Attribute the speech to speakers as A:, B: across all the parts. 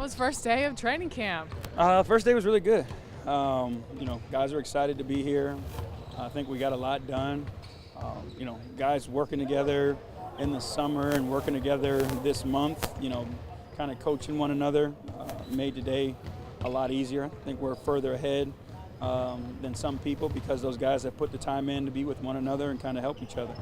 A: was first day of training camp?
B: First day was really good. Guys are excited to be here. I think we got a lot done. Guys working together in the summer and working together this month, kind of coaching one another made today a lot easier. I think we're further ahead than some people because those guys have put the time in to be with one another and kind of help each other.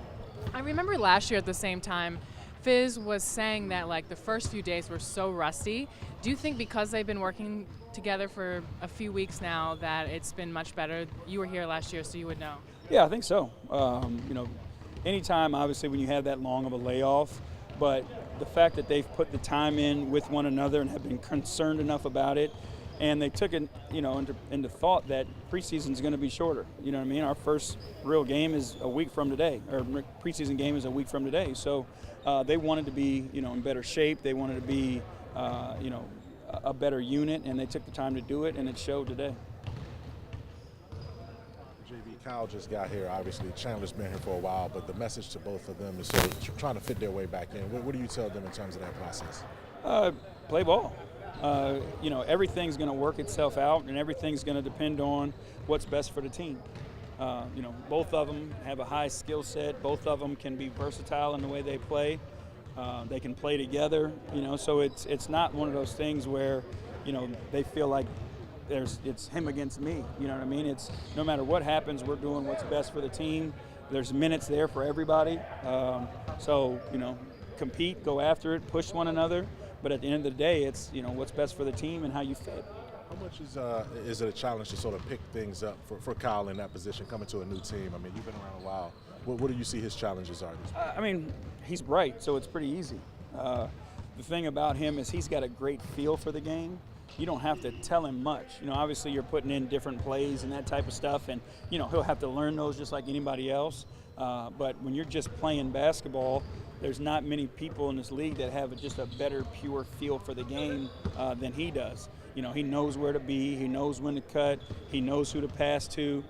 A: I remember last year at the same time, Fizz was saying that the first few days were so rusty. Do you think because they've been working together for a few weeks now that it's been much better? You were here last year, so you would know.
B: Yeah, I think so. Anytime, obviously, when you have that long of a layoff, but the fact that they've put the time in with one another and have been concerned enough about it, and they took it, into thought that preseason is going to be shorter. You know what I mean? Our first real game is a week from today, or preseason game is a week from today. So they wanted to be, in better shape. They wanted to be, a better unit, and they took the time to do it, and it showed today.
C: J.B. Kyle just got here. Obviously, Chandler's been here for a while, but the message to both of them is sort of trying to fit their way back in. What do you tell them in terms of that process?
B: Play ball. Everything's going to work itself out, and everything's going to depend on what's best for the team. Both of them have a high skill set. Both of them can be versatile in the way they play. They can play together, so it's not one of those things where, they feel like it's him against me. You know what I mean? It's no matter what happens, we're doing what's best for the team. There's minutes there for everybody. Compete, go after it, push one another. But at the end of the day, it's what's best for the team and how you fit.
C: How much is it a challenge to sort of pick things up for Kyle in that position, coming to a new team? I mean, you've been around a while. What do you see his challenges are?
B: He's bright, so it's pretty easy. The thing about him is he's got a great feel for the game. You don't have to tell him much. Obviously you're putting in different plays and that type of stuff, and he'll have to learn those just like anybody else. But when you're just playing basketball, there's not many people in this league that have just a better, pure feel for the game than he does. He knows where to be, he knows when to cut, he knows who to pass to,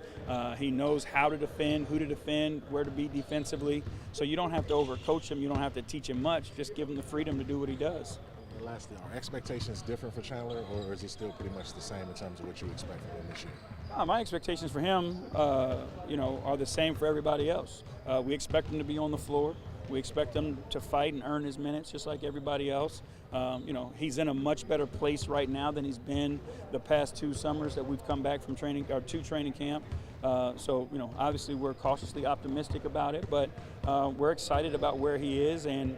B: he knows how to defend, who to defend, where to be defensively. So you don't have to overcoach him, you don't have to teach him much, just give him the freedom to do what he does.
C: And lastly, are expectations different for Chandler, or is it still pretty much the same in terms of what you expect from him this year?
B: My expectations for him, are the same for everybody else. We expect him to be on the floor. We expect him to fight and earn his minutes just like everybody else. He's in a much better place right now than he's been the past 2 summers that we've come back from training camp. Obviously we're cautiously optimistic about it, but we're excited about where he is, and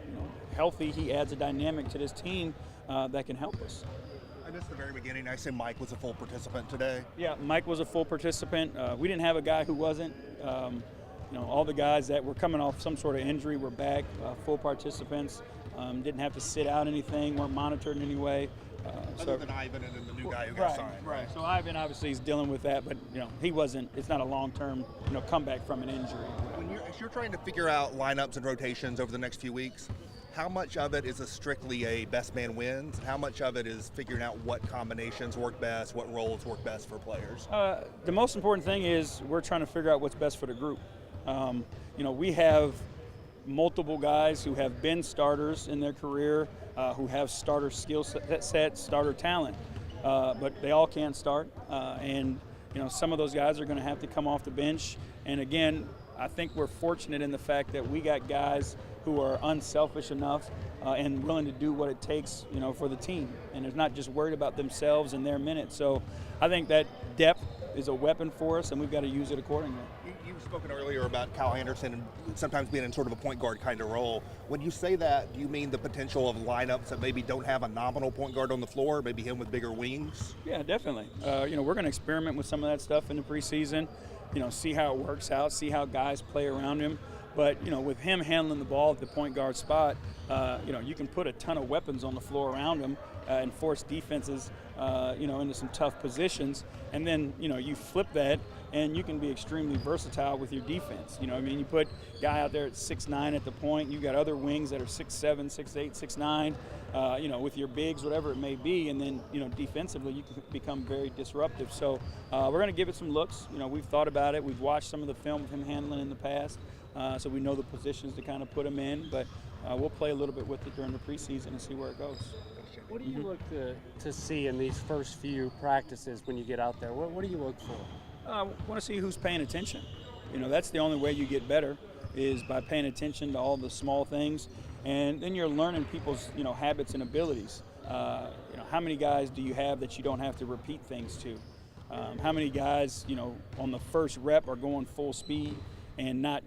B: healthy, he adds a dynamic to this team that can help us.
D: I missed the very beginning. I say Mike was a full participant today.
B: Yeah, Mike was a full participant. We didn't have a guy who wasn't. All the guys that were coming off some sort of injury were back, full participants. Didn't have to sit out anything, weren't monitored in any way.
D: Other than Ivan and then the new guy who got signed.
B: Right. So Ivan obviously is dealing with that, but he wasn't. It's not a long-term comeback from an injury.
D: If you're trying to figure out lineups and rotations over the next few weeks, how much of it is strictly a best man wins? How much of it is figuring out what combinations work best, what roles work best for players?
B: The most important thing is we're trying to figure out what's best for the group. We have multiple guys who have been starters in their career, who have starter skill set, starter talent, but they all can't start. Some of those guys are going to have to come off the bench. And again, I think we're fortunate in the fact that we got guys who are unselfish enough and willing to do what it takes, for the team. And they're not just worried about themselves and their minutes. So I think that depth is a weapon for us, and we've got to use it accordingly.
D: You've spoken earlier about Kyle Anderson and sometimes being in sort of a point guard kind of role. When you say that, do you mean the potential of lineups that maybe don't have a nominal point guard on the floor, maybe him with bigger wings?
B: Yeah, definitely. We're going to experiment with some of that stuff in the preseason, see how it works out, see how guys play around him. But, with him handling the ball at the point guard spot, you can put a ton of weapons on the floor around him and force defenses, into some tough positions. And then, you flip that and you can be extremely versatile with your defense. You put a guy out there at 6'9" at the point, you got other wings that are 6'7", 6'8", 6'9", with your bigs, whatever it may be. And then, defensively, you can become very disruptive. So we're going to give it some looks. We've thought about it. We've watched some of the film of him handling in the past. So we know the positions to kind of put him in, but we'll play a little bit with it during the preseason and see where it goes.
E: What do you look to see in these first few practices when you get out there? What do you look for?
B: I want to see who's paying attention. That's the only way you get better is by paying attention to all the small things, and then you're learning people's habits and abilities. How many guys do you have that you don't have to repeat things to? How many guys on the first rep are going full speed and not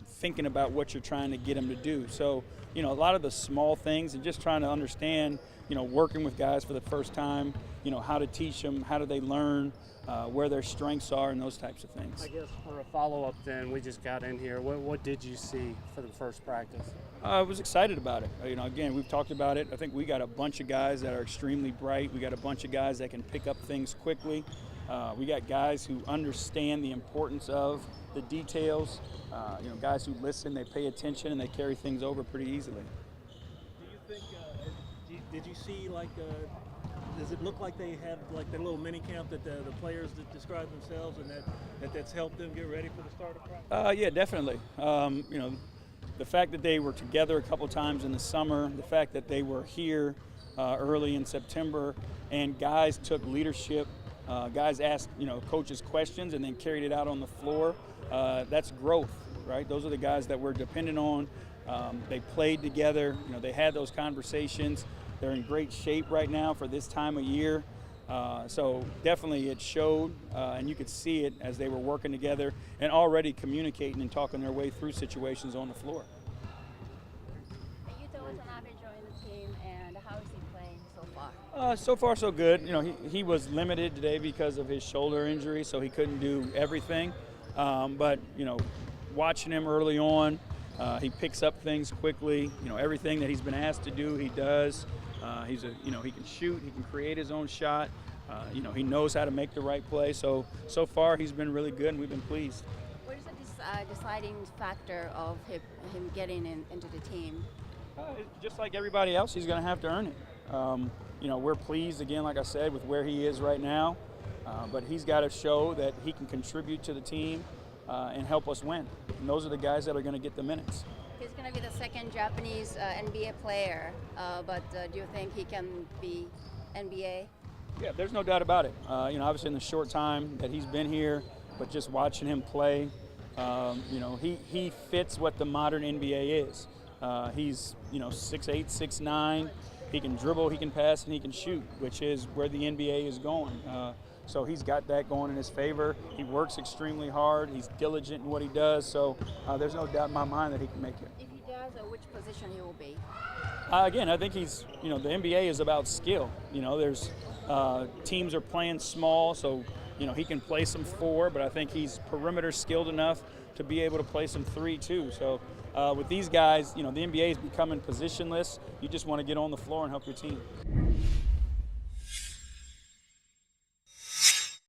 B: thinking about what you're trying to get them to do? So a lot of the small things and just trying to understand working with guys for the first time, how to teach them, how do they learn, where their strengths are, and those types of things.
E: I guess for a follow-up then, we just got in here. What did you see for the first practice?
B: I was excited about it. Again, we've talked about it. I think we got a bunch of guys that are extremely bright. We got a bunch of guys that can pick up things quickly. We got guys who understand the importance of the details. Guys who listen, they pay attention, and they carry things over pretty easily.
F: Do you think, did you see does it look like they have like the little mini camp that the players that describe themselves, and that's helped them get ready for the start of practice?
B: Yeah, definitely. The fact that they were together a couple times in the summer, the fact that they were here early in September, and guys took leadership. Guys asked, coaches questions and then carried it out on the floor. That's growth, right? Those are the guys that we're dependent on. They played together. They had those conversations. They're in great shape right now for this time of year. So definitely it showed, and you could see it as they were working together and already communicating and talking their way through situations on the floor.
G: You thought was an average joining the team, and how is he playing so
B: So
G: far?
B: far so good. He was limited today because of his shoulder injury, so he couldn't do everything. But watching him early on, he picks up things quickly. Everything that he's been asked to do, he does. He can shoot, he can create his own shot. He knows how to make the right play. So far he's been really good, and we've been pleased.
G: What is the deciding factor of him getting into the team?
B: Just like everybody else, he's going to have to earn it. We're pleased, again, like I said, with where he is right now. But he's got to show that he can contribute to the team and help us win. And those are the guys that are going to get the minutes.
G: He's going to be the second Japanese NBA player, but do you think he can be NBA?
B: Yeah, there's no doubt about it. Obviously in the short time that he's been here, but just watching him play, he fits what the modern NBA is. He's 6'8", 6'9". He can dribble, he can pass, and he can shoot, which is where the NBA is going. So he's got that going in his favor. He works extremely hard. He's diligent in what he does. So there's no doubt in my mind that he can make it.
G: If he does, which position he will be?
B: Again, I think he's, the NBA is about skill. There's teams are playing small, so, he can play some 4, but I think he's perimeter skilled enough to be able to play some 3 too. So with these guys, the NBA is becoming positionless. You just want to get on the floor and help your team.